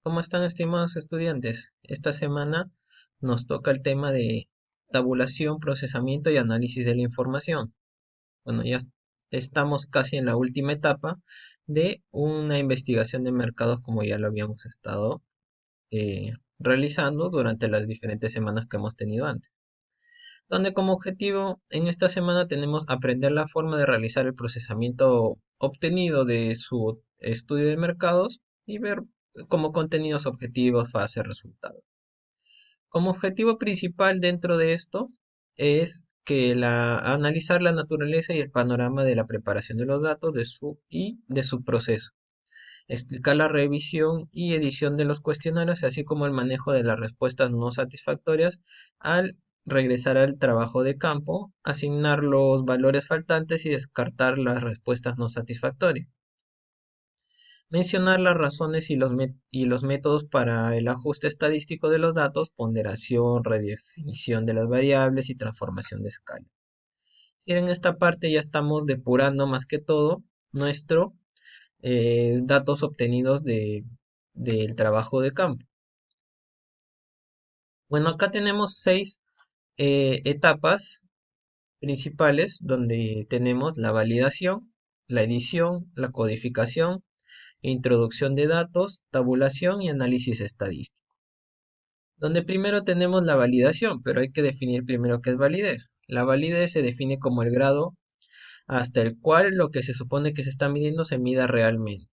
¿Cómo están, estimados estudiantes? Esta semana nos toca el tema de tabulación, procesamiento y análisis de la información. Bueno, estamos casi en la última etapa de una investigación de mercados como ya lo habíamos estado realizando durante las diferentes semanas que hemos tenido antes. Donde como objetivo en esta semana tenemos aprender la forma de realizar el procesamiento obtenido de su estudio de mercados y ver como contenidos objetivos, fase, resultado. Como objetivo principal dentro de esto es que analizar la naturaleza y el panorama de la preparación de los datos y de su proceso. Explicar la revisión y edición de los cuestionarios, así como el manejo de las respuestas no satisfactorias al regresar al trabajo de campo, asignar los valores faltantes y descartar las respuestas no satisfactorias. Mencionar las razones y los métodos para el ajuste estadístico de los datos, ponderación, redefinición de las variables y transformación de escala. Y en esta parte ya estamos depurando más que todo nuestros datos obtenidos del trabajo de campo. Bueno, acá tenemos seis etapas principales donde tenemos la validación, la edición, la codificación, introducción de datos, tabulación y análisis estadístico. Donde primero tenemos la validación, pero hay que definir primero qué es validez. La validez se define como el grado hasta el cual lo que se supone que se está midiendo se mida realmente.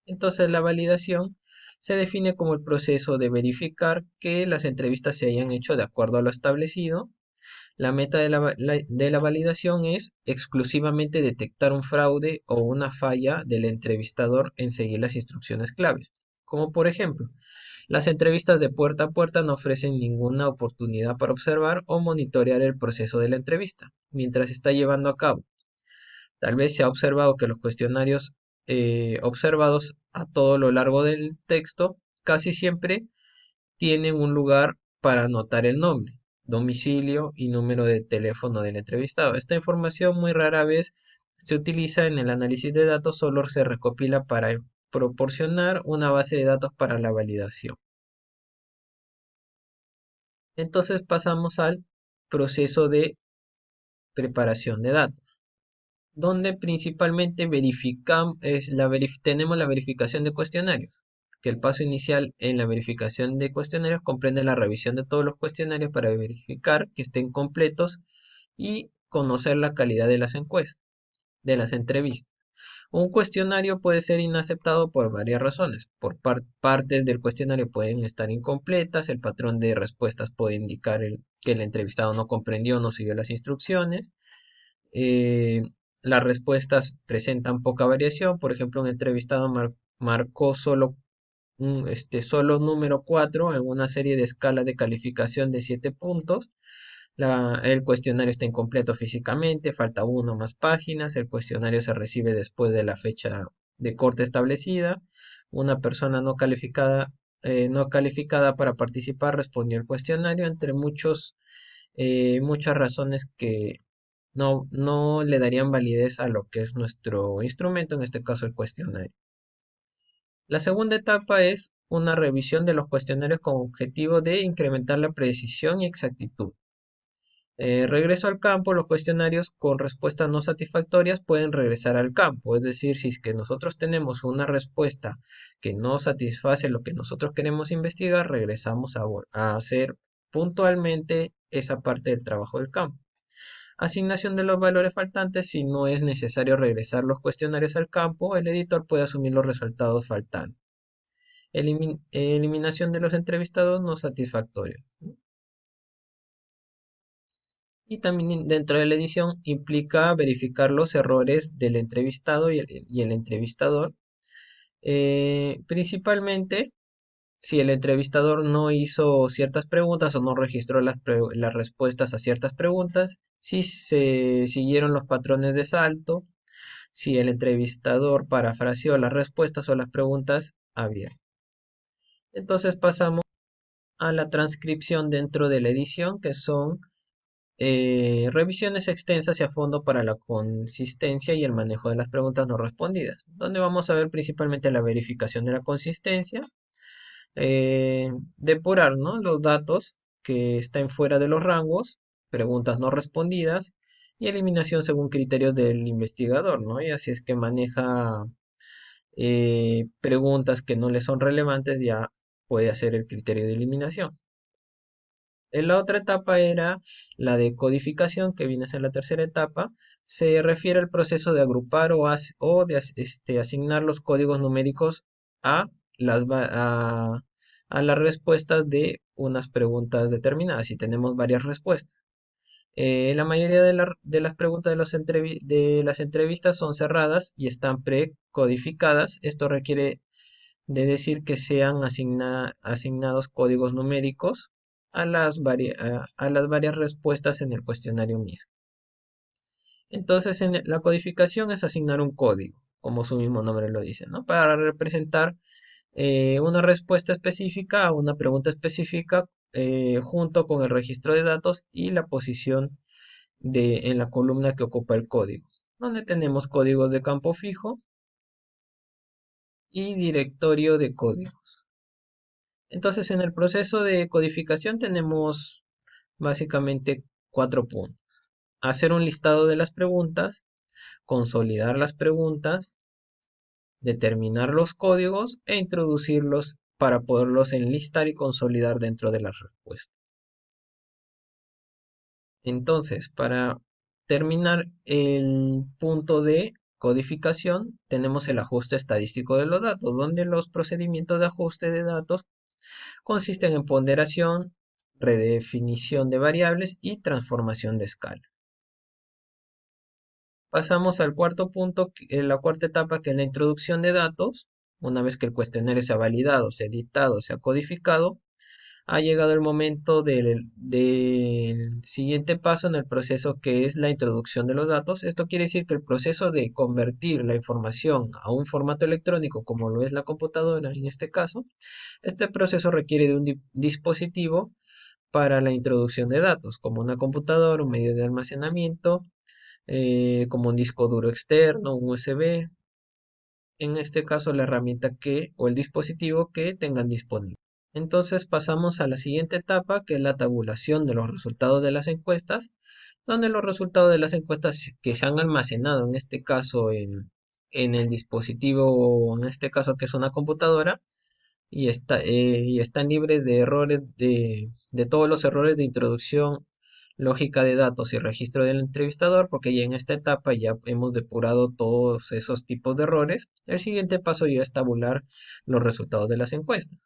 Entonces la validación se define como el proceso de verificar que las entrevistas se hayan hecho de acuerdo a lo establecido. La meta de la validación es exclusivamente detectar un fraude o una falla del entrevistador en seguir las instrucciones claves. Como por ejemplo, las entrevistas de puerta a puerta no ofrecen ninguna oportunidad para observar o monitorear el proceso de la entrevista mientras se está llevando a cabo. Tal vez se ha observado que los cuestionarios observados a todo lo largo del texto casi siempre tienen un lugar para anotar el nombre, domicilio y número de teléfono del entrevistado. Esta información muy rara vez se utiliza en el análisis de datos, solo se recopila para proporcionar una base de datos para la validación. Entonces pasamos al proceso de preparación de datos, donde principalmente tenemos la verificación de cuestionarios, que el paso inicial en la verificación de cuestionarios comprende la revisión de todos los cuestionarios para verificar que estén completos y conocer la calidad de las encuestas, de las entrevistas. Un cuestionario puede ser inaceptado por varias razones. Partes del cuestionario pueden estar incompletas, el patrón de respuestas puede indicar que el entrevistado no comprendió o no siguió las instrucciones. eh, las respuestas presentan poca variación. Por ejemplo, un entrevistado marcó solo número 4 en una serie de escala de calificación de 7 puntos. El cuestionario está incompleto físicamente, falta uno o más páginas, el cuestionario se recibe después de la fecha de corte establecida, una persona no calificada para participar respondió el cuestionario, entre muchas razones que no le darían validez a lo que es nuestro instrumento, en este caso el cuestionario. La segunda etapa es una revisión de los cuestionarios con objetivo de incrementar la precisión y exactitud. Regreso al campo, los cuestionarios con respuestas no satisfactorias pueden regresar al campo. Es decir, si es que nosotros tenemos una respuesta que no satisface lo que nosotros queremos investigar, regresamos a hacer puntualmente esa parte del trabajo del campo. Asignación de los valores faltantes. Si no es necesario regresar los cuestionarios al campo, el editor puede asumir los resultados faltantes. Eliminación de los entrevistados no satisfactorios. Y también dentro de la edición implica verificar los errores del entrevistado y el entrevistador. Principalmente si el entrevistador no hizo ciertas preguntas o no registró las respuestas a ciertas preguntas, si se siguieron los patrones de salto, si el entrevistador parafraseó las respuestas o las preguntas abiertas. Entonces pasamos a la transcripción dentro de la edición, que son revisiones extensas y a fondo para la consistencia y el manejo de las preguntas no respondidas, donde vamos a ver principalmente la verificación de la consistencia, Depurar, ¿no?, los datos que están fuera de los rangos, preguntas no respondidas y eliminación según criterios del investigador, ¿no? Y así es que maneja preguntas que no le son relevantes, ya puede hacer el criterio de eliminación. En la otra etapa era la de codificación, que viene a ser la tercera etapa. Se refiere al proceso de agrupar o de asignar los códigos numéricos a a las respuestas de unas preguntas determinadas. Si tenemos varias respuestas. La mayoría de las preguntas de las entrevistas son cerradas y están precodificadas. Esto requiere de decir que sean asignados códigos numéricos a las varias respuestas en el cuestionario mismo. Entonces, la codificación es asignar un código, como su mismo nombre lo dice, ¿no? Para representar una respuesta específica a una pregunta específica, junto con el registro de datos y la posición en la columna que ocupa el código, donde tenemos códigos de campo fijo y directorio de código. Entonces, en el proceso de codificación tenemos básicamente 4 puntos. Hacer un listado de las preguntas, consolidar las preguntas, determinar los códigos e introducirlos para poderlos enlistar y consolidar dentro de la respuesta. Entonces, para terminar el punto de codificación, tenemos el ajuste estadístico de los datos, donde los procedimientos de ajuste de datos consisten en ponderación, redefinición de variables y transformación de escala. Pasamos al cuarto punto, la cuarta etapa, que es la introducción de datos. Una vez que el cuestionario se ha validado, se ha editado, se ha codificado, ha llegado el momento del siguiente paso en el proceso, que es la introducción de los datos. Esto quiere decir que el proceso de convertir la información a un formato electrónico, como lo es la computadora en este caso, este proceso requiere de un dispositivo para la introducción de datos, como una computadora, un medio de almacenamiento, como un disco duro externo, un USB, en este caso la herramienta o el dispositivo que tengan disponible. Entonces pasamos a la siguiente etapa, que es la tabulación de los resultados de las encuestas, donde los resultados de las encuestas que se han almacenado, en este caso en el dispositivo, en este caso que es una computadora, y están libres de errores, de todos los errores de introducción, lógica de datos y registro del entrevistador, porque ya en esta etapa ya hemos depurado todos esos tipos de errores. El siguiente paso ya es tabular los resultados de las encuestas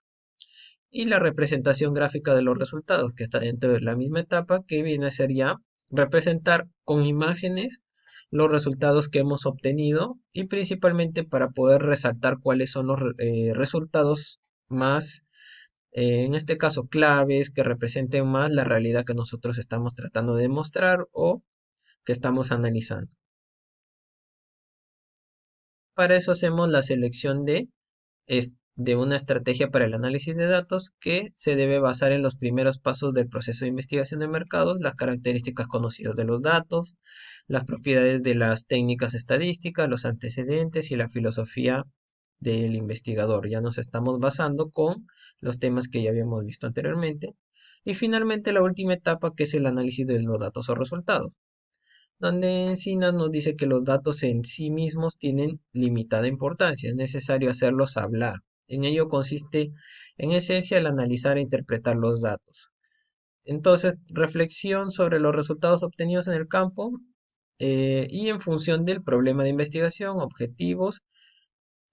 y la representación gráfica de los resultados, que está dentro de la misma etapa, que viene a ser ya representar con imágenes los resultados que hemos obtenido, y principalmente para poder resaltar cuáles son los resultados más, en este caso, claves, que representen más la realidad que nosotros estamos tratando de mostrar o que estamos analizando. Para eso hacemos la selección de una estrategia para el análisis de datos, que se debe basar en los primeros pasos del proceso de investigación de mercados, las características conocidas de los datos, las propiedades de las técnicas estadísticas, los antecedentes y la filosofía del investigador. Ya nos estamos basando con los temas que ya habíamos visto anteriormente. Y finalmente la última etapa, que es el análisis de los datos o resultados, donde Encinas nos dice que los datos en sí mismos tienen limitada importancia, es necesario hacerlos hablar. En ello consiste, en esencia, el analizar e interpretar los datos. Entonces, reflexión sobre los resultados obtenidos en el campo, y en función del problema de investigación, objetivos,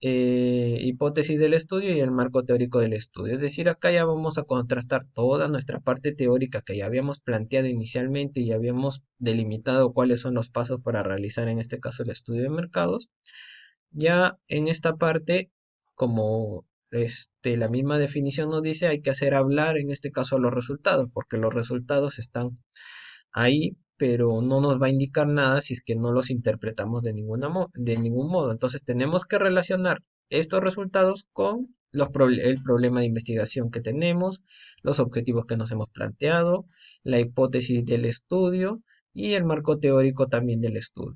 hipótesis del estudio y el marco teórico del estudio. Es decir, acá ya vamos a contrastar toda nuestra parte teórica que ya habíamos planteado inicialmente y habíamos delimitado cuáles son los pasos para realizar, en este caso, el estudio de mercados. Ya en esta parte, como la misma definición nos dice, hay que hacer hablar, en este caso, a los resultados, porque los resultados están ahí, pero no nos va a indicar nada si es que no los interpretamos de ningún modo. Entonces tenemos que relacionar estos resultados con el problema de investigación que tenemos, los objetivos que nos hemos planteado, la hipótesis del estudio y el marco teórico también del estudio.